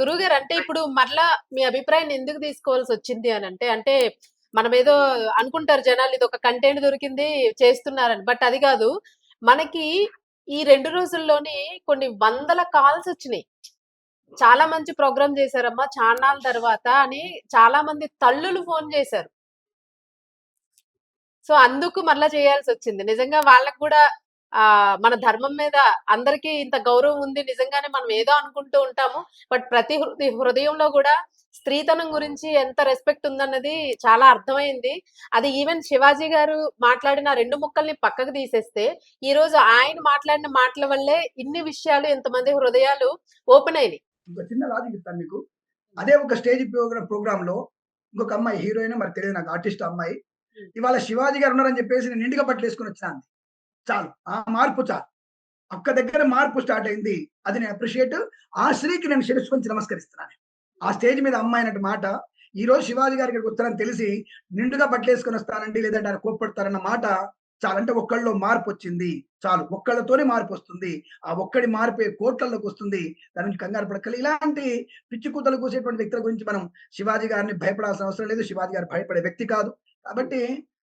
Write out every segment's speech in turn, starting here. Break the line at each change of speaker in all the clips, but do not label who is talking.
గురువుగారు అంటే ఇప్పుడు మరలా మీ అభిప్రాయాన్ని ఎందుకు తీసుకోవాల్సొచ్చింది అనంటే, అంటే మనమేదో అనుకుంటారు జనాలు ఇదొక కంటెంట్ దొరికింది చేస్తున్నారని. బట్ అది గాదు. మనకి ఈ 2 రోజుల్లోనే కొన్ని వందల కాల్సొచ్చినియి. చాలా మంచి ప్రోగ్రామ్ జేశారమ్మా చాన్నాళ్ళ తర్వాత అని చాలా మంది తల్లులు ఫోను జేశారు. సో, అందుకు మరలా చేయాల్సొచ్చింది. నిజంగా వాళ్ళకి గూడా మన ధర్మం మీద అందరికీ ఇంత గౌరవం ఉంది. నిజంగానే మనం ఏదో అనుకుంటూ ఉంటాము. బట్ ప్రతి హృదయంలో గూడా స్త్రీతనం గురించి ఎంత రెస్పెక్ట్ ఉందన్నది చాలా అర్థమైంది. అది ఈవెన్ శివాజీ గారు మాట్లాడిన 2 ముక్కల్ని పక్కకు తీసేస్తే, ఈరోజు ఆయన మాట్లాడిన మాటల వల్లే ఇన్ని విషయాలు ఇంతమంది హృదయాలు ఓపెన్ అయినియి.
ఇంకో చిన్న లాజిక్ చెప్తాను మీకు. అదే ఒక స్టేజ్ ప్రోగ్రామ్‌లో ఇంకొక అమ్మాయి హీరోయిన్ మరి తెలియదు నాకు ఆర్టిస్ట్ అమ్మాయి.
హ్మ్.
ఇవాళ శివాజీ గారు ఉన్నారని చెప్పేసి నేను నిండుగా బట్టలేసుకొనొచ్చినా అంది. చాలు. ఆ మార్పు చాలు. ఒక్క దగ్గర మార్పు స్టార్ట్ అయింది. అది నేను అప్రిషియేట్. ఆ స్త్రీకి నేను శిరస్సు వంచి నమస్కరిస్తున్నాను. ఆ స్టేజ్ మీద అమ్మాయి అన్నట్టు మాట ఈరోజు శివాజీ గారు ఇక్కడికి వస్తారని తెలిసి నిండుగా బట్టలేసుకొనొస్తానండి లేదంటే ఆయన కోప్పడతారన్న మాట చాలు. అంటే ఒక్కళ్ళలో మార్పొచ్చింది. చాలు. ఒక్కళ్ళతోనే మార్పొస్తుంది. ఆ ఒక్కడి మార్పే కోట్లలోకొస్తుంది. దాని నుంచి కంగారు పడక్కర్లే. ఇలాంటి పిచ్చి కూతలు కూసేటువంటి వ్యక్తుల గురించి మనం శివాజీ గారిని భయపడాల్సిన అవసరం లేదు. శివాజీ గారు భయపడే వ్యక్తి కాదు. కాబట్టి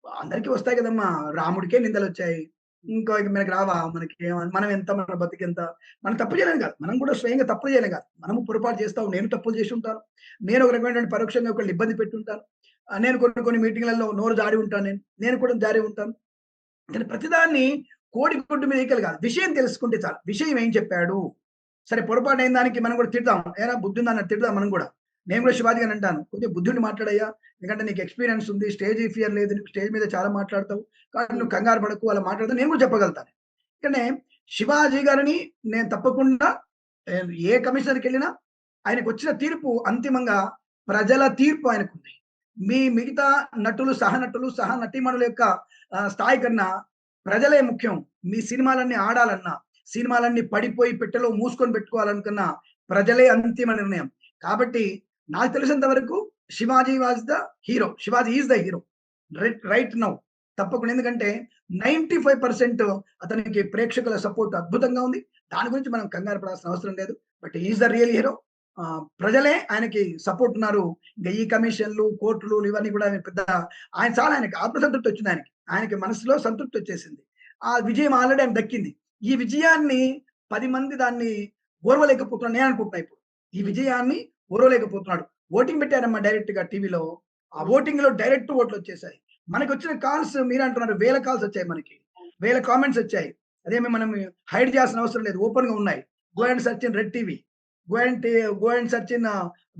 అందరికీ వస్తాయి కదమ్మా! రాముడికే నిందలొచ్చాయి. ఇంకో ఇక మనకి రావా? మనకి మనం ఎంత మన బతుకెంత? మనం తప్పు చేయలేం కాదు. మనం కూడా స్వయంగా తప్పులు చేయలేం కాదు. మనము పొరపాటు చేస్తాం. నేను తప్పులు చేసుంటాను. నేను ఒక రకమైనటువంటి పరోక్షంగా ఒకళ్ళని ఇబ్బంది పెట్టుంటాను. నేను కొన్ని కొన్ని మీటింగ్‌లలో నోరు జారి ఉంటాను నేను. నేను కూడా జారి ఉంటాను. కానీ ప్రతిదాన్ని కోడి గుడ్డు మీద ఈకలు కాదు. విషయం తెలుసుకుంటే చాలు. విషయం ఏం చెప్పాడు? సరే పొరపాటయిన దానికి మనం కూడా తిడతాం. ఏరా బుద్ధుందన్నట్టు తిడదాం మనం కూడా. నేను కూడా శివాజీ గారిని అంటాను. "కొద్దిగా బుద్ధుండి మాట్లాడయ్యా. ఎందుకంటే నీకు ఎక్స్‌పీరియన్స్ ఉంది. స్టేజ్ ఫియర్ లేదు. నీకు స్టేజ్ మీద చాలా మాట్లాడతావు. కాబట్టి
హ్మ్.
నువ్వు కంగారు పడకు అలా మాట్లాడతావు" నేను కూడా చెప్పగలుగుతాను. కానీ శివాజీ గారిని నేను తప్పకుండా ఏ కమిషనర్‌కెళ్ళినా ఆయనకొచ్చిన తీర్పు అంతిమంగా ప్రజల తీర్పు ఆయనకుంది. మిగతా నటులు, సహనటులు, సహ నటీమణుల యొక్క స్థాయి కన్నా ప్రజలే ముఖ్యం. మీ సినిమాలన్నీ ఆడాలన్నా, సినిమాలన్నీ పడిపోయి పెట్టెలో మూసుకొని పెట్టుకోవాలనుకున్న ప్రజలే అంతిమ నిర్ణయం. కాబట్టి నాకు తెలిసినంత వరకు 'Shivaji was the hero. Shivaji is the hero. Right now.' తప్పకుండా. ఎందుకంటే 95% అతనికి ప్రేక్షకుల సపోర్ట్ అద్భుతంగా ఉంది. దాని గురించి మనం కంగారు పడాల్సిన అవసరం లేదు. But he is the real hero. ప్రజలే ఆయనకి సపోర్ట్ ఉన్నారు. ఇంక ఈ కమిషన్‌లు, కోర్టులు ఇవన్నీ కూడా ఆయనకి ఆత్మసంతృప్తి వచ్చింది ఆయనకి. ఆయనకి మనసులో సంతృప్తి వచ్చేసింది. ఆ విజయం ఆల్రెడీ ఆయనకి దక్కింది. ఈ విజయాన్ని 10 మంది దాన్ని ఓర్వలేకపోతున్నాను నేను అనుకుంటున్నా ఇప్పుడు. ఈ
హ్మ్.
విజయాన్ని ఓర్వలేకపోతున్నాడు. ఓటింగ్ పెట్టారమ్మా డైరెక్ట్‌గా టీవీలో. ఆ
హ్మ్.
ఓటింగ్‌లో డైరెక్ట్ ఓట్లొచ్చేసాయి. మనకొచ్చిన కాల్స్ మీరే అంటున్నారు వేల కాల్స్ వచ్చాయి మనకి. వేల కామెంట్స్ వచ్చాయి. అదేమి మనం హైడ్ చేయాల్సిన అవసరం లేదు. ఓపెన్‌గా ఉన్నాయి. Go and search in red TV. Go and T go and search in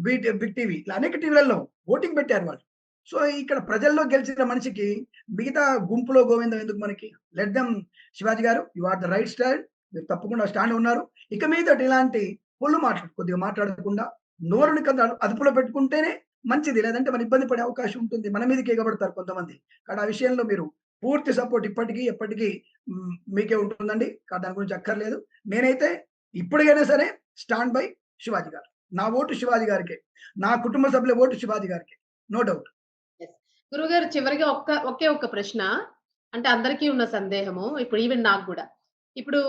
big TV. ఇలా అనేక టీవీలలో ఓటింగ్ పెట్టారు వాళ్ళు. సో, ఇక్కడ ప్రజల్లో గెలిచిన మనిషికి మిగతా గుంపులో గోవిందం ఎందుకు మనకి? Let them. Shivaji garu you are the right stand. మీరు తప్పకుండా స్టాండ్ ఉన్నారు. ఇక మీదట ఇలాంటి పొల్లు మాటలు కొద్దిగా మాట్లాడకుండా
హ్మ్.
నోరుని అదుపులో పెట్టుకుంటేనే మంచిది. లేదంటే మనం ఇబ్బంది పడే అవకాశం ఉంటుంది. మన మీదకి ఎగబడతారు కొంతమంది. కాబట్టి ఆ విషయంలో మీరు పూర్తి సపోర్ట్ ఇప్పటికి, ఎప్పటికి మీకే ఉంటుందండి. దాని గురించి అక్కర్లేదు. నేనైతే ఇప్పటికైనా సరే స్టాండ్ బై శివాజీ గారు. నా ఓటు శివాజీ గారికే. నా కుటుంబ సభ్యుల ఓటు శివాజీ గారికే. No doubt.
యెస్. గురువుగారు చివరిగా ఒకే ఒక్క ప్రశ్న. అంటే అందరికీ ఉన్న సందేహము. ఇప్పుడు ఈవెన్ నాకు గూడా. ఇప్పుడు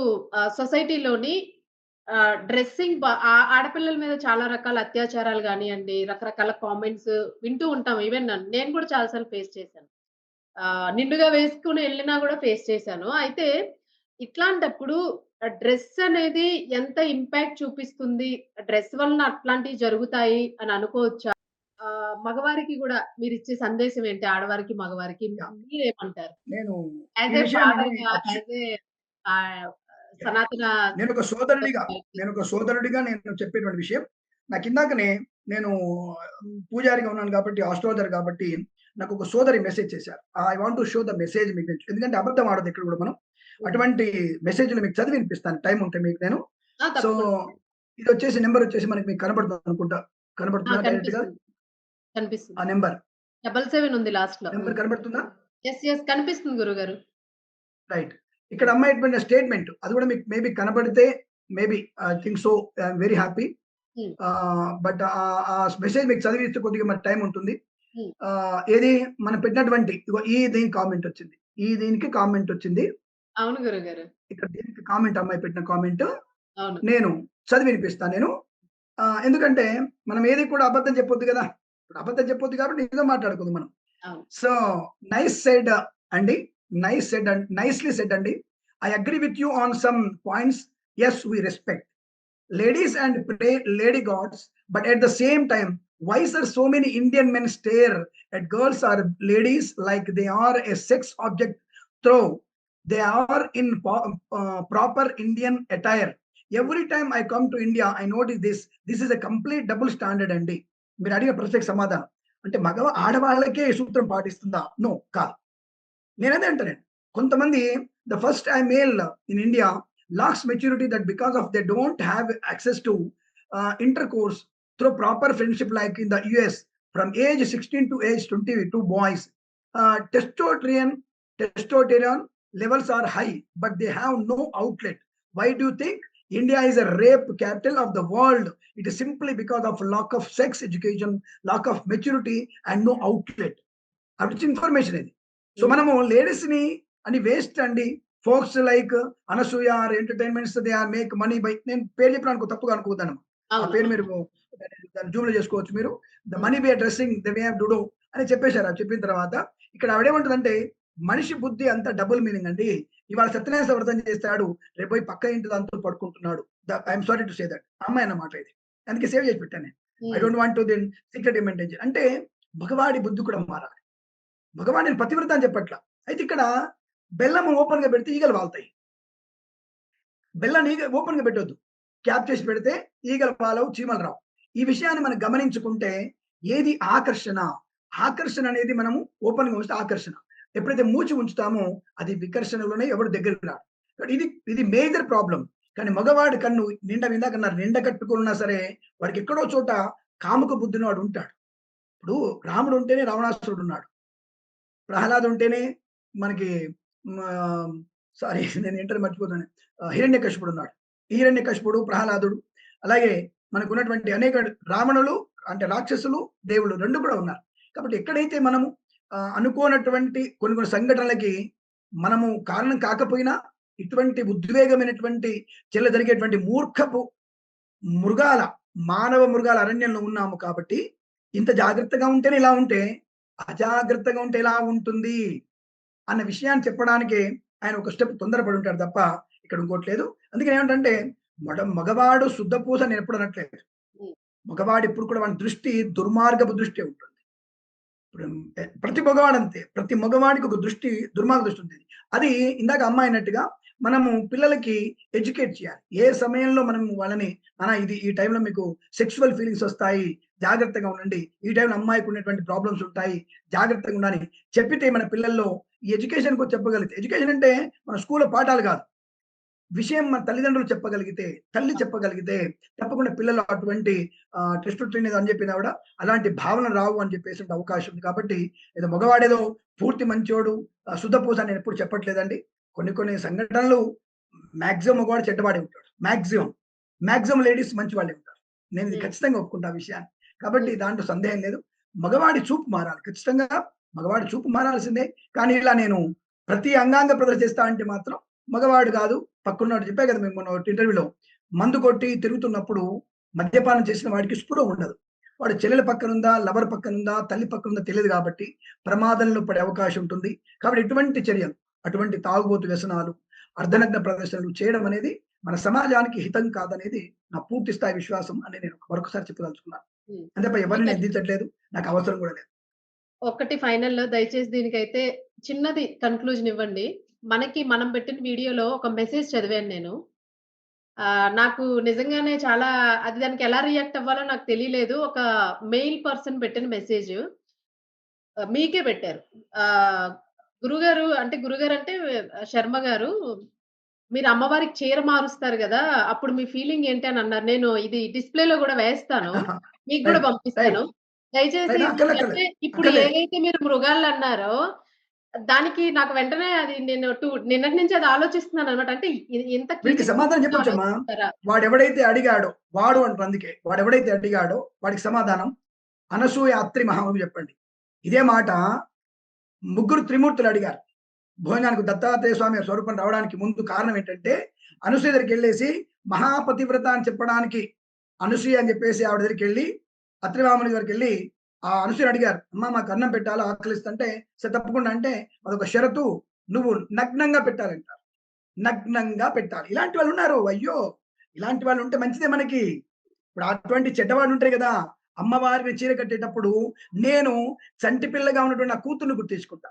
సొసైటీలోని డ్రెస్సింగ్ ఆడపిల్లల మీద చాలా రకాల అత్యాచారాలు గానియండి, రకరకాల కామెంట్స్ వింటూ ఉంటాం. ఈవెన్ నేను కూడా చాలా సార్లు ఫేస్ చేశాను. నిండుగా వేసుకొని ఎళ్ళినా గూడా ఫేస్ చేశాను. అయితే ఇట్లాంటప్పుడు డ్రెస్ అనేది ఎంత ఇంపాక్ట్ చూపిస్తుంది? డ్రెస్ వలన అట్లాంటివి జరుగుతాయి అని అనుకోవచ్చా? మగవారికి గూడా మీరిచ్చే సందేశం ఏంటి? ఆడవారికి, మగవారికి
యాహ్!
మీరేమంటారు?
నేను ఈ
యాస్ ఎ
విషయాన్ని
ఫాదర్‌గా, యాస్ ఎ ఆహ్,
యాహ్!
సనాతన
నేనొక సోదరుడిగా, నేను చెప్పేటువంటి విషయం. నాకిందాకనే నేను పూజారిగా ఉన్నాను కాబట్టి, ఆస్ట్రాలజర్ కాబట్టి, నాకొక సోదరి మెసేజ్ చేశారు. I want to show the message మీకు. ఎందుకంటే అబద్ధం ఆడొద్దు ఎక్కడ కూడా మనం.
హ్మ్.
అటువంటి మెసేజ్‌లు మీకు చదివి వినిపిస్తాను. టైమ్ ఉంటే మీకు నేను.
ఆ!
సో,
తప్పకుండా.
ఇదొచ్చేసి నంబర్ వచ్చేసి మీకు కనపడుతుందనుకుంటా.
ఆ!
కనపడుతుందా డైరెక్ట్‌గా
కనిపిస్తుంది.
ఆ
కనిపిస్తుంది.
నంబర్?
77 ఉంది లాస్ట్‌లో.
నంబర్ కనపడుతుందా?
యెస్. యెస్. కనిపిస్తుంది గురుగారు.
రైట్. ఇక్కడ
హ్మ్.
అమ్మాయి పెట్టిన స్టేట్‌మెంట్ అది కూడా మీకు మేబీ కనపడితే maybe I think so I am very happy.
హ్మ్.
బట్ ఆ మెసేజ్ మీకు చదివిస్తే కొద్దిగా మరి టైమ్ ఉంటుంది.
హ్మ్.
ఏది మనం పెట్టినటువంటి ఇగో ఈ దీనికి కామెంట్ వచ్చింది. ఈ దీనికి కామెంట్ వచ్చింది.
అవును గురుగారు.
ఇక్కడ దీనికి కామెంట్ అమ్మాయి పెట్టిన కామెంట్
అవును.
నేను చదివి వినిపిస్తాను నేను. ఎందుకంటే మనం ఏది కూడా అబద్ధం చెప్పొద్దు కదా! ఇప్పుడు అబద్ధం చెప్పొద్దు కాబట్టి నిజం మాట్లాడుకుందాం మనం.
అవును.
సో, నైస్ సెడ్ అండి. Nice said and nicely said అండి. I agree with you on some points. Yes, we respect ladies and pray lady gods, but at the same time, why sir so many Indian men stare at girls or ladies like they are a sex object, though they are in proper Indian attire? Every time I come to India, I notice this is a complete double standard అండి. మీరు అడిగిన ప్రశ్నకు సమాధానం అంటే ఆడవాళ్ళకే ఈ సూత్రం పాటిస్తుందా? No, కాదు. నేనదే అంటానండి. కొంతమంది the first I male in India lacks maturity, that because of they don't have access to intercourse through proper friendship like in the US from age 16 to age 22 boys. Testosterone levels are high, but they have no outlet. Why do you think India is a rape capital of the world? It is simply because of lack of sex education, lack of maturity, and no outlet. అవి information ఇది. So మనము ladies ని అని waste అండి. Folks like Anasuya are entertainments they are make money by, నేను పేరు చెప్పిన తప్పుగా అనుకోవద్దాను. ఆ పేరు మీరు దాన్ని జూమ్ లో చేసుకోవచ్చు. మీరు the money by dressing the way of డూడో అని చెప్పేశారు. అది చెప్పిన తర్వాత ఇక్కడ ఆవిడేమంటుందంటే మనిషి బుద్ధి అంతా డబుల్ మీనింగ్ అండి. ఇవాళ సత్యనారాయణ వ్రతం చేస్తాడు, రేపు పోయి పక్క ఇంటి దాంతో పడుకుంటున్నాడు. I'm sorry to say that అమ్మాయి అన్నమాట ఇది. అందుకే సేవ్ చేసి పెట్టాను నేను. I don't want to then secret maintain. అంటే మగవాడి బుద్ధి కూడా మారాలి. మగవాడు నేను పతివ్రత అని చెప్పట్ల. అయితే ఇక్కడ బెల్లం ఓపెన్ గా పెడితే ఈగలు వాళ్తాయి. బెల్లాన్ని ఓపెన్ గా పెట్టొద్దు. క్యాప్ చేసి పెడితే ఈగలు వాలవు, చీమలు రావు. ఈ విషయాన్ని మనం గమనించుకుంటే ఏది ఆకర్షణ, ఆకర్షణ అనేది మనము ఓపెన్ గా ఉంచితే ఆకర్షణ. ఎప్పుడైతే మూచి ఉంచుతామో అది వికర్షణలోనే ఎవరు దగ్గరికి రాడు. ఇది ఇది మేజర్ ప్రాబ్లం. కానీ మగవాడి కన్ను నిండ కట్టుకున్నా సరే వాడికి ఎక్కడో చోట కాముక బుద్ధిని వాడు ఉంటాడు. ఇప్పుడు రాముడు ఉంటేనే రావణాసురుడు ఉన్నాడు. ప్రహ్లాద్ ఉంటేనే మనకి సారీ నేను ఏంటని మర్చిపోతాను, హిరణ్యకశిపుడు ఉన్నాడు. హిరణ్యకశిపుడు, ప్రహ్లాదుడు, అలాగే మనకు ఉన్నటువంటి అనేక రావణులు అంటే రాక్షసులు, దేవుళ్ళు రెండు కూడా ఉన్నారు. కాబట్టి ఎక్కడైతే మనము అనుకోనటువంటి కొన్ని సంఘటనలకి మనము కారణం కాకపోయినా ఇటువంటి ఉద్వేగమైనటువంటి జరిగేటువంటి మూర్ఖపు మృగాల మానవ మృగాల అరణ్యంలో ఉన్నాము. కాబట్టి ఇంత జాగ్రత్తగా ఉంటేనే ఇలా ఉంటే అజాగ్రత్తగా ఉంటే ఎలా ఉంటుంది అన్న విషయాన్ని చెప్పడానికే ఆయన ఒక స్టెప్ తొందరపడి ఉంటాడు తప్ప ఇక్కడ ఇంకోటి లేదు. అందుకని ఏమంటే మగవాడు శుద్ధ పూస నేను ఎప్పుడు అనట్లేదు. మగవాడు ఎప్పుడు కూడా వాడి దృష్టి దుర్మార్గపు దృష్టి ఉంటుంది. ప్రతి మగవాడు అంతే. ప్రతి మగవాడికి ఒక దృష్టి, దుర్మార్గ దృష్టి ఉంటుంది. అది ఇందాక అమ్మాయి అన్నట్టుగా మనము పిల్లలకి ఎడ్యుకేట్ చేయాలి. ఏ సమయంలో మనం వాళ్ళని ఇది ఈ టైంలో మీకు సెక్సువల్ ఫీలింగ్స్ వస్తాయి, జాగ్రత్తగా ఉండండి, ఈ టైంలో అమ్మాయికి ఉన్నటువంటి ప్రాబ్లమ్స్ ఉంటాయి, జాగ్రత్తగా ఉండాలి చెప్పితే మన పిల్లల్లో ఈ ఎడ్యుకేషన్ కూడా చెప్పగలిగితే, ఎడ్యుకేషన్ అంటే మన స్కూల్లో పాఠాలు కాదు, విషయం మన తల్లిదండ్రులు చెప్పగలిగితే, తల్లి చెప్పగలిగితే తప్పకుండా పిల్లలు అటువంటి టెస్ట్ ట్రైన్ అని చెప్పిన కూడా అలాంటి భావన రావు అని చెప్పేసి అవకాశం ఉంది. కాబట్టి ఏదో మగవాడేదో పూర్తి మంచోడు శుద్ధపూస నేను ఎప్పుడు చెప్పట్లేదండి. కొన్ని సంఘటనలు మాక్సిమం మగవాడు చెడ్డవాడే ఉంటాడు. మాక్సిమం లేడీస్ మంచి వాళ్ళే ఉంటారు. నేను ఇది ఖచ్చితంగా ఒప్పుకుంటా ఆ విషయాన్ని. కాబట్టి దాంట్లో సందేహం లేదు. మగవాడి చూపు మారాలి. ఖచ్చితంగా మగవాడి చూపు మారాల్సిందే. కానీ ఇలా నేను ప్రతి అంగాంగ ప్రదర్శన చేస్తా అంటే మాత్రం మగవాడు కాదు. పక్కనున్నాడు చెప్పా కదా మేము మొన్న ఇంటర్వ్యూలో, మందు కొట్టి తిరుగుతున్నప్పుడు మద్యపానం చేసిన వాడికి స్పృహ ఉండదు. వాడు చెల్లెల పక్కనుందా, లవర్ పక్కనుందా, తల్లి పక్కనుందా తెలియదు. కాబట్టి ప్రమాదంలో పడే అవకాశం ఉంటుంది. కాబట్టి ఇటువంటి చర్యలు, అటువంటి తాగుబోతు వ్యసనాలు, అర్ధనగ్న ప్రదర్శనలు చేయడం అనేది మన సమాజానికి హితం కాదనేది నా పూర్తి స్థాయి విశ్వాసం అని నేను మరొకసారి చెప్పదలుచుకున్నాను. అంతే, ఎవరిని నిందించట్లేదు, నాకు అవసరం కూడా లేదు.
ఒకటి ఫైనల్‌లో దయచేసి దీనికైతే చిన్నది కన్క్లూజన్ ఇవ్వండి. మనం పెట్టిన వీడియోలో ఒక మెసేజ్ చదివాను నేను. నాకు నిజంగానే చాలా దానికి ఎలా రియాక్ట్ అవ్వాలో నాకు తెలియలేదు. ఒక మెయిల్ పర్సన్ పెట్టిన మెసేజ్ మీకే పెట్టారు. గురుగారు అంటే శర్మ గారు, మీరు అమ్మవారికి చీర మారుస్తారు గదా! అప్పుడు మీ ఫీలింగ్ ఏంటి అని అన్నారు. నేను ఇది డిస్‌ప్లేలో గూడా వేస్తాను. మీకు గూడా పంపిస్తాను. దయచేసి అంటే ఇప్పుడు ఏదైతే మీరు మృగాలన్నారో దానికి నాకు వెంటనే అది నేను నిన్నటి నుంచి అది ఆలోచిస్తున్నానన్నమాట. అంటే ఇంత
వీడికి సమాధానం చెప్పొచ్చమ్మా. వాడెవడైతే అడిగాడో వాడు అంటారు. అందుకే వాడెవడైతే అడిగాడో వాడికి సమాధానం అనసూయ అత్రి మహాముని చెప్పండి. ఇదే మాట ముగ్గురు త్రిమూర్తులు అడిగారు. భోజనానికి దత్తాత్రేయ స్వామి స్వరూపం రావడానికి ముందు కారణం ఏంటంటే అనసూయ దగ్గరికి వెళ్ళేసి మహాపతివ్రత అని చెప్పడానికి అనసూయ అని చెప్పేసి ఆవిడ దగ్గరికి వెళ్ళి అత్రివాముని దగ్గరికి వెళ్ళి ఆ అనసూయని అడిగారు, అమ్మ మాకు అన్నం పెట్టాలి ఆకలిస్తుంటే, సరే తప్పకుండా అంటే అదొక షరతు, నువ్వు నగ్నంగా పెట్టాలంటారు. నగ్నంగా పెట్టాలి. ఇలాంటి వాళ్ళు ఉన్నారు. అయ్యో! ఇలాంటి వాళ్ళు ఉంటే మంచిదే మనకి. ఇప్పుడు అటువంటి చెడ్డవాళ్ళు ఉంటారు కదా! అమ్మవారిని చీర కట్టేటప్పుడు నేను చంటి పిల్లగా ఉన్నటువంటి నా కూతుర్ని గుర్తించుకుంటా.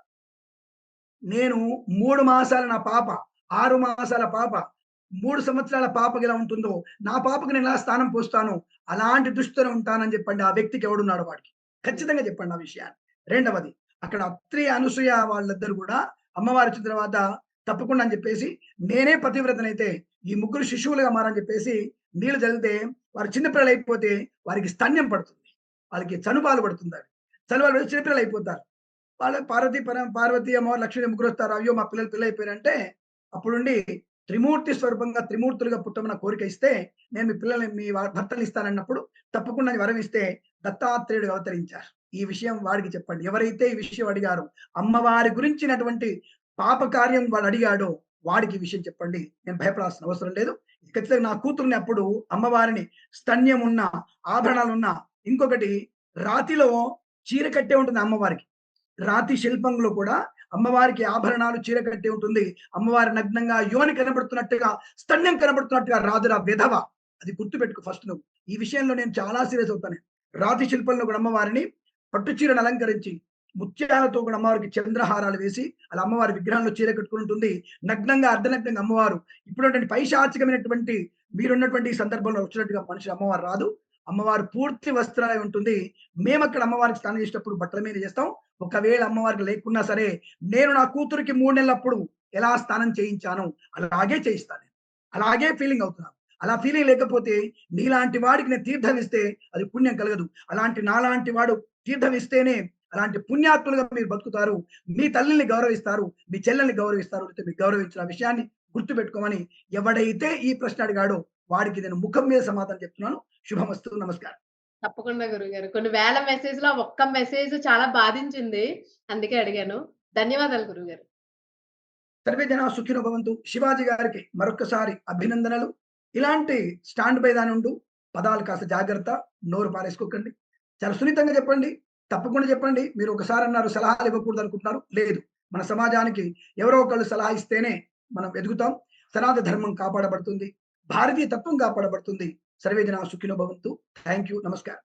నేను 3 మాసాల నా పాప, 6 మాసాల పాప, 3 సంవత్సరాల పాపకి ఎలా ఉంటుందో, నా పాపకి నేను ఎలా స్థానం పోస్తానో, అలాంటి దృష్టితోనే ఉంటానని చెప్పండి. ఆ వ్యక్తికి ఎవడున్నాడో వాడికి. ఖచ్చితంగా చెప్పండి ఆ విషయాన్ని. రెండవది, అక్కడ అత్రి, అనసూయ వాళ్ళిద్దరూ గూడా అమ్మవారొచ్చిన తర్వాత తప్పకుండా అని చెప్పేసి, నేనే పతివ్రతనైతే ఈ ముగ్గురు శిశువులుగా మారని చెప్పేసి నీళ్లు చల్లితే, వారు చిన్న పిల్లలైపోతే వారికి స్తన్యం పడుతుంది. వాళ్ళకి చనుబాలు పడుతుందది. చనుబాలు పడి చిన్న పిల్లలైపోతారు. వాళ్ళకి పార్వతి అమ్మవారు లక్ష్మీ ముగ్గురొస్తారు. అయ్యో! మా పిల్లలు పెళ్లయిపోయారంటే, అప్పుడుండి త్రిమూర్తి స్వరూపంగా త్రిమూర్తులుగా పుట్టమన్న కోరిక ఇస్తే, నేను మీ పిల్లల్ని మీ భర్తలు ఇస్తానన్నప్పుడు, తప్పకుండా వరం ఇస్తే దత్తాత్రేయుడు అవతరించారు. ఈ విషయం వాడికి చెప్పండి. ఎవరైతే ఈ విషయం అడిగారో, అమ్మవారి గురించినటువంటి పాప కార్యం వాడు అడిగాడో, వాడికి ఈ విషయం చెప్పండి. నేను భయపడాల్సిన అవసరం లేదు. ఖచ్చితంగా నా కూతుర్ని అప్పుడు అమ్మవారిని స్తన్యమున్న, ఆభరణాలున్న, ఇంకొకటి రాతిలో చీర కట్టే ఉంటుంది అమ్మవారికి. రాతి శిల్పంలో కూడా అమ్మవారికి ఆభరణాలు చీర కట్టి ఉంటుంది. అమ్మవారి నగ్నంగా యోని కనబడుతున్నట్టుగా, స్తన్యం కనబడుతున్నట్టుగా రాదురా విధవ. అది గుర్తుపెట్టుకో ఫస్ట్ నువ్వు. ఈ విషయంలో నేను చాలా సీరియస్ అవుతాను. రాతి శిల్పంలో కూడా అమ్మవారిని పట్టు చీరను అలంకరించి, ముత్యాలతో కూడా అమ్మవారికి చంద్రహారాలు వేసి, అలా అమ్మవారి విగ్రహంలో చీర కట్టుకొని ఉంటుంది. నగ్నంగా, అర్ధనగ్నంగా అమ్మవారు ఇప్పుడున్నటువంటి పైశాచికమైనటువంటి మీరున్నటువంటి ఈ సందర్భంలో వచ్చినట్టుగా మనిషి అమ్మవారు రాదు. అమ్మవారు పూర్తి వస్త్రాలై ఉంటుంది. మేమక్కడ అమ్మవారికి స్నానం చేసేటప్పుడు బట్టల మీద చేస్తాం. ఒకవేళ అమ్మవారికి లేకున్నా సరే, నేను నా కూతురికి 3 నెలలప్పుడు ఎలా స్నానం చేయించానో అలాగే చేయిస్తాను. అలాగే ఫీలింగ్ అవుతున్నాను. అలా ఫీలింగ్ లేకపోతే నీలాంటి వాడికి నేను తీర్థం ఇస్తే అది పుణ్యం కలగదు. నాలాంటి వాడు తీర్థం ఇస్తేనే అలాంటి పుణ్యాత్ములుగా మీరు బతుకుతారు. మీ తల్లిని గౌరవిస్తారు. మీ చెల్లెల్ని గౌరవిస్తారు. అయితే మీకు గౌరవించిన విషయాన్ని గుర్తుపెట్టుకోమని ఎవడైతే ఈ ప్రశ్న అడిగాడో వాడికి నేను ముఖం మీద సమాధానం చెప్తున్నాను. శుభమస్తు. నమస్కారం.
తప్పకుండా గురుగారు. కొన్ని వేల మెసేజ్‌లో ఆ ఒక్క మెసేజ్ చాలా బాధించింది. అందుకే అడిగాను. ధన్యవాదాలు గురుగారు.
సర్వే జనా సుఖినో భవంతు. శివాజీ గారికి మరొక్కసారి అభినందనలు. ఇలాంటి స్టాండ్ బై దానుండు. పదాలు కాస్త జాగ్రత్త. నోరు పారేసుకోకండి. చాలా సున్నితంగా చెప్పండి. తప్పకుండా చెప్పండి. మీరు ఒకసారి అన్నారు సలహాలు ఇవ్వకూడదు అనుకుంటున్నారు. లేదు. మన సమాజానికి ఎవరో ఒకళ్ళు సలహా ఇస్తేనే మనం ఎదుగుతాం. సనాతన ధర్మం కాపాడబడుతుంది. భారతీయ తత్వం కాపాడబడుతుంది. సర్వే జనా సుఖినో భవంతు. Thank you. నమస్కారం.